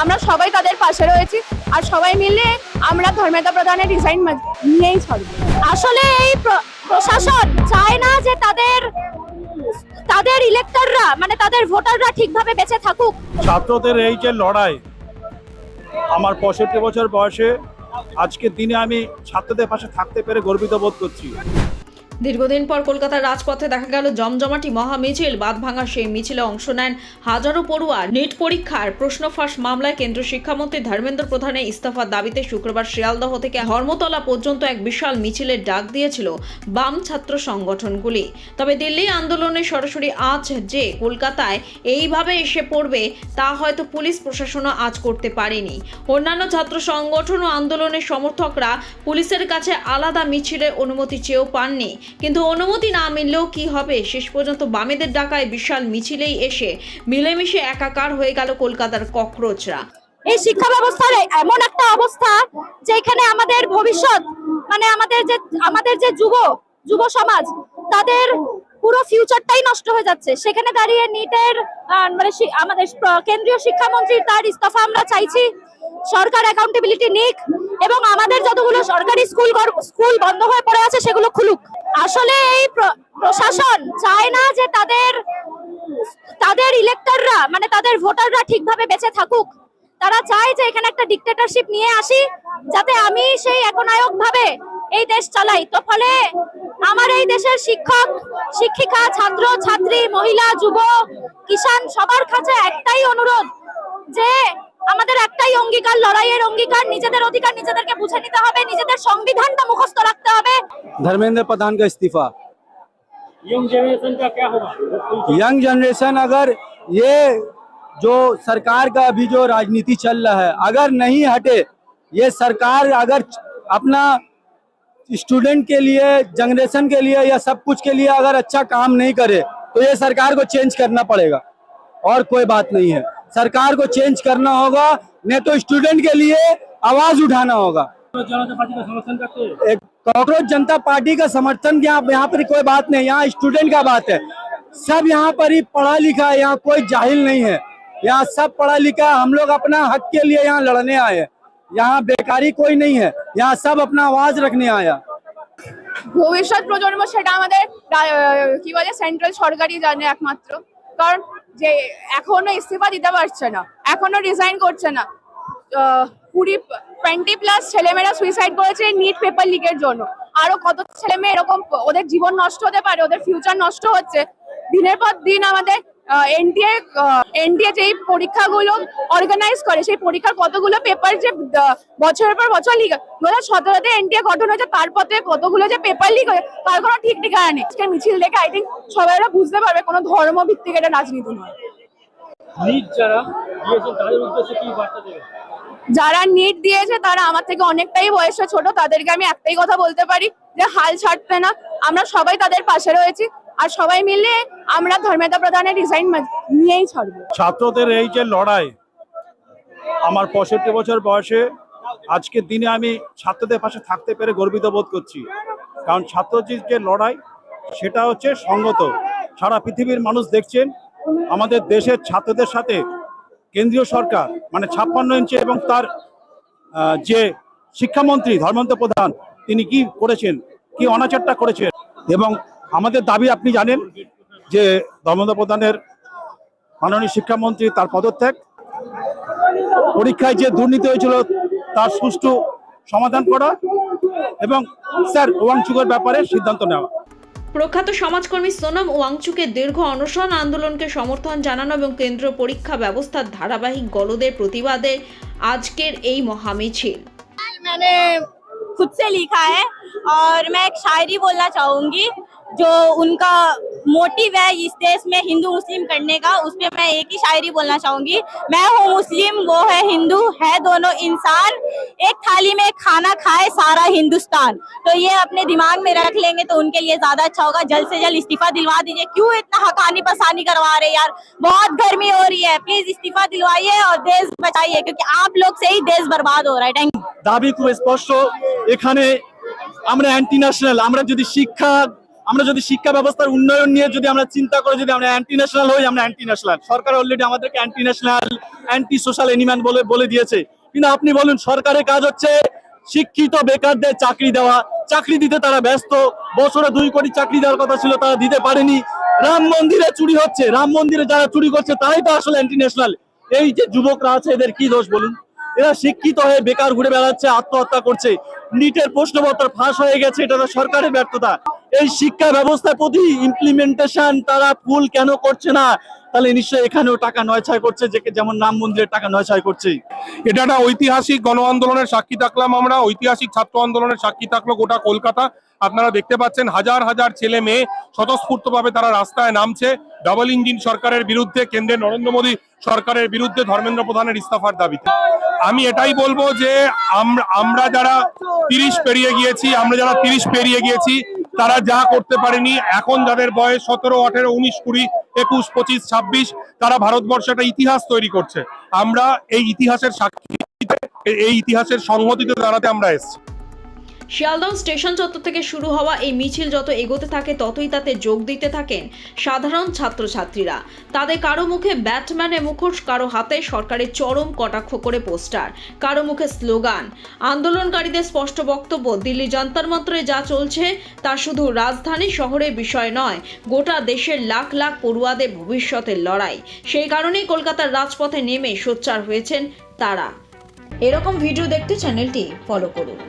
আমরা সবাই তাদের পাশে রয়েছি আর সবাই মিলে আমরা ধর্মেন্দ্র প্রধানের রিজাইন নিয়েই ছাড়ব। আসলে এই প্রশাসন চায় না যে তাদের ইলেক্টররা মানে তাদের ভোটাররা ঠিকভাবে বেঁচে থাকুক। ছাত্রদের এই যে লড়াই, আমার 65 বছর বয়সে আজকের দিনে আমি ছাত্রদের পাশে থাকতে পেরে গর্বিত বোধ করছি। দীর্ঘদিন পর কলকাতার রাজপথে দেখা গেল জমজমাটি মহা মিছিল। বাঁধ ভাঙা সেই মিছিলে অংশ নেন হাজারো পড়ুয়া। নিট পরীক্ষার প্রশ্ন ফাঁস মামলায় কেন্দ্রীয় শিক্ষামন্ত্রী ধর্মেন্দ্র প্রধানের ইস্তফার দাবিতে শুক্রবার শিয়ালদহ থেকে ধর্মতলা পর্যন্ত এক বিশাল মিছিলের ডাক দিয়েছিল বাম ছাত্র সংগঠনগুলি। তবে দিল্লি আন্দোলনের সরাসরি আঁচ যে কলকাতায় এইভাবে এসে পড়বে তা হয়তো পুলিশ প্রশাসনও আজ করতে পারেনি। অন্যান্য ছাত্র সংগঠন ও আন্দোলনের সমর্থকরা পুলিশের কাছে আলাদা মিছিলের অনুমতি চেয়েও পাননি। কিন্তু অনুমতি না মিললেও কি হবে, শেষ পর্যন্ত বামেদের ডাকায় বিশাল মিছিলেই এসে মিলেমিশে একাকার হয়ে গেল কলকাতার ককরোচরা। এই শিক্ষা ব্যবস্থার এমন একটা অবস্থা যেখানে আমাদের ভবিষ্যৎ মানে আমাদের যে যুব সমাজ তাদের পুরো ফিউচারটাই নষ্ট হয়ে যাচ্ছে। সেখানে দাঁড়িয়ে নিটের মানে আমাদের কেন্দ্রীয় শিক্ষামন্ত্রী তার ইস্তফা আমরা চাইছি। সরকার অ্যাকাউন্টেবিলিটি নিক এবং আমাদের যতগুলো সরকারি স্কুল বন্ধ হয়ে পড়ে আছে সেগুলো খুলুক। আসলে এই প্রশাসন চায় না যে তাদের ইলেক্টররা মানে তাদের ভোটাররা ঠিকভাবে বেঁচে থাকুক। তারা চায় যে এখানে একটা ডিক্টেটরশিপ নিয়ে আসি যাতে আমি সেই একনায়ক ভাবে এই দেশ চালাই। তো ফলে আমার এই দেশের শিক্ষক শিক্ষিকা ছাত্র ছাত্রী মহিলা যুব কিষাণ সবার কাছে একটাই অনুরোধ যে আমাদের একটাই অঙ্গীকার, লড়াইয়ের অঙ্গীকার, নিজেদের অধিকার নিজেদেরকে বুঝে নিতে হবে, নিজেদের সংবিধানটা মুখস্থ রাখতে হবে। धर्मेंद्र प्रधान का इस्तीफा। यंग जनरेशन का क्या होगा? यंग जनरेशन अगर ये जो सरकार का अभी जो राजनीति चल रहा है अगर नहीं हटे, ये सरकार अगर अपना स्टूडेंट के लिए जनरेशन के लिए या सब कुछ के लिए अगर अच्छा काम नहीं करे तो ये सरकार को चेंज करना पड़ेगा और कोई बात नहीं है। सरकार को चेंज करना होगा, नहीं तो स्टूडेंट के लिए आवाज उठाना होगा। एक कॉकरोच जनता पार्टी का समर्थन यहाँ पर कोई बात नहीं, यहाँ स्टूडेंट का बात है। सब यहाँ पर ही पढ़ा लिखा है, यहाँ कोई जाहिल नहीं है, यहाँ सब पढ़ा लिखा है। हम लोग अपना हक के लिए यहाँ लड़ने आए हैं, यहाँ बेकारी कोई नहीं है, यहाँ सब अपना आवाज रखने आया। ভবিষ্যৎ প্রজন্ম সেটা আমাদের কি বলে সেন্ট্রাল সরকারই জানে একমাত্র। কারণ যে এখনো ইস্তফা দিতে পারছে না, এখনো রিজাইন করছে না। 20+ ছেলেমেয়েরা সুইসাইড করেছে নিট পেপার লিকের জন্য। আরো কত ছেলে মেয়ে এরকম ওদের জীবন নষ্ট হতে পারে, ওদের ফিউচার নষ্ট হচ্ছে। দিনের পর দিন আমাদের এনটিএ যেই পরীক্ষাগুলো অর্গানাইজ করে সেই পরীক্ষার কতগুলো পেপার যে বছরের পর বছর লিক। 2017-তে এনটিএ গঠন হয়েছে, তারপর কতগুলো যে পেপার লিক হয়ে তার কোনো ঠিক ঠিকানা নেই। আজকের মিছিল দেখে আই থিঙ্ক সবাই বুঝতে পারবে কোনো ধর্ম ভিত্তিক এটা রাজনীতি নয়। যারা নিট দিয়েছে তারা আমার থেকে অনেকটাই বয়সে ছোট, তাদেরকে আমি একটাই কথা বলতে পারি যে হাল ছাড়তে না। আমরা সবাই তাদের পাশে রয়েছি আর সবাই মিলে আমরা ধর্মেন্দ্র প্রধানের রিজাইন নিয়েই ছাড়বো। ছাত্রদের এই যে লড়াই, আমার 65 বছর বয়সে আজকের দিনে আমি ছাত্রদের পাশে থাকতে পেরে গর্বিত বোধ করছি। কারণ ছাত্রদের যে লড়াই সেটা হচ্ছে সংগত। সারা পৃথিবীর মানুষ দেখছেন আমাদের দেশের ছাত্রদের সাথে কেন্দ্রীয় সরকার মানে 56 ইঞ্চি এবং তার যে শিক্ষামন্ত্রী ধর্মেন্দ্র প্রধান তিনি কি করেছেন, কি অনাচারটা করেছেন। এবং আমাদের দাবি আপনি জানেন যে ধর্মেন্দ্র প্রধানের মাননীয় শিক্ষামন্ত্রী তার পদত্যাগ, পরীক্ষায় যে দুর্নীতি হয়েছিল তার সুষ্ঠু সমাধান করা এবং স্যার ওয়াংচুকের ব্যাপারে সিদ্ধান্ত নেওয়া। প্রখ্যাত সমাজকর্মী সোনম ওয়াংচুকের দীর্ঘ অনশন আন্দোলনকে সমর্থন জানানো এবং কেন্দ্রীয় পরীক্ষা ব্যবস্থার ধারাবাহিক গলদের প্রতিবাদে আজকের এই মহামিছিল। मैंने खुद से लिखा है और मैं एक शायरी बोलना चाहूंगी जो उनका मोटिव है इस देश में हिंदू मुस्लिम करने का, उस पे मैं एक ही शायरी बोलना चाहूंगी। मैं हूँ मुस्लिम, वो है हिंदू, है दोनों इंसान, एक थाली में खाना खाए सारा हिंदुस्तान। तो ये अपने दिमाग में रख लेंगे तो उनके लिए ज्यादा अच्छा होगा। जल्द से जल्द इस्तीफा दिलवा दीजिए। क्यों इतना हकानी पसानी करवा रहे यार, बहुत गर्मी हो रही है, प्लीज इस्तीफा दिलवाइए और देश बचाइए क्योंकि आप लोग से ही देश बर्बाद हो रहा है। Thank you. দাবি খুব স্পষ্ট, এখানে আমরা অ্যান্টি ন্যাশনাল। আমরা যদি শিক্ষা আমরা যদি শিক্ষা ব্যবস্থার উন্নয়ন নিয়ে যদি আমরা চিন্তা করে যদি আমরা অ্যান্টি ন্যাশনাল হই, আমরা অ্যান্টি ন্যাশনাল। সরকার অলরেডি আমাদেরকে অ্যান্টি ন্যাশনাল, অ্যান্টি সোশ্যাল এনিম্যান বলে দিয়েছে। কিন্তু আপনি বলুন, সরকারের কাজ হচ্ছে শিক্ষিত বেকারদের চাকরি দেওয়া, চাকরি দিতে তারা ব্যস্ত। বছরে 2 কোটি চাকরি দেওয়ার কথা ছিল, তারা দিতে পারেনি। রাম মন্দিরে চুরি হচ্ছে, রাম মন্দিরে যারা চুরি করছে তারাই তো আসলে অ্যান্টি ন্যাশনাল। এই যে যুবকরা আছে, এদের কি দোষ বলুন? এরা শিক্ষিত হয়ে বেকার ঘুরে বেড়াচ্ছে, আত্মহত্যা করছে। নিটের প্রশ্নপত্র ফাঁস হয়ে গেছে, এটা তো সরকারের ব্যর্থতা। এই শিক্ষা ব্যবস্থার প্রতি ইমপ্লিমেন্টেশন তারা ফুল কেন করছে না? তাহলে নিশ্চয়ই এখানেও টাকা নয়ছয় করছে, যেমন রাম মন্দিরের টাকা নয়ছয় করছে। এটা একটা ঐতিহাসিক গণ আন্দোলনের সাক্ষী থাকলাম আমরা, ঐতিহাসিক ছাত্র আন্দোলনের সাক্ষী থাকলো গোটা কলকাতা। আপনারা দেখতে পাচ্ছেন হাজার হাজার ছেলে মেয়ে স্বতঃস্ফূর্তভাবে তারা রাস্তায় নামছে ডাবল ইঞ্জিন সরকারের বিরুদ্ধে, কেন্দ্রের নরেন্দ্র মোদী সরকারের বিরুদ্ধে, ধর্মেন্দ্র প্রধানের ইস্তফার দাবিতে। আমি এটাই বলবো যে আমরা যারা 30 পেরিয়ে গিয়েছি, তারা যা করতে পারেনি, এখন যাদের বয়স 17, 18, 19, 20, 21, 25, 26, তারা ভারতবর্ষে একটা ইতিহাস তৈরি করছে। আমরা এই ইতিহাসের সাক্ষী, এই ইতিহাসের সংহতিতে দাঁড়াতে আমরা এসেছি। শিয়ালদহ স্টেশন চত্বর থেকে শুরু হওয়া এই মিছিল যত এগোতে থাকে ততই তাতে যোগ দিতে থাকেন সাধারণ ছাত্রছাত্রীরা। তাদের কারো মুখে ব্যাটম্যানের মুখোশ, কারো হাতে সরকারের চরম কটাক্ষ করে পোস্টার, কারো মুখে স্লোগান। আন্দোলনকারীদের স্পষ্ট বক্তব্য, দিল্লি যন্তর মন্ত্রে যা চলছে তা শুধু রাজধানী শহরের বিষয় নয়, গোটা দেশের লাখ লাখ পড়ুয়াদের ভবিষ্যতের লড়াই। সেই কারণেই কলকাতার রাজপথে নেমে সোচ্চার হয়েছেন তারা। এরকম ভিডিও দেখতে চ্যানেলটি ফলো করুন।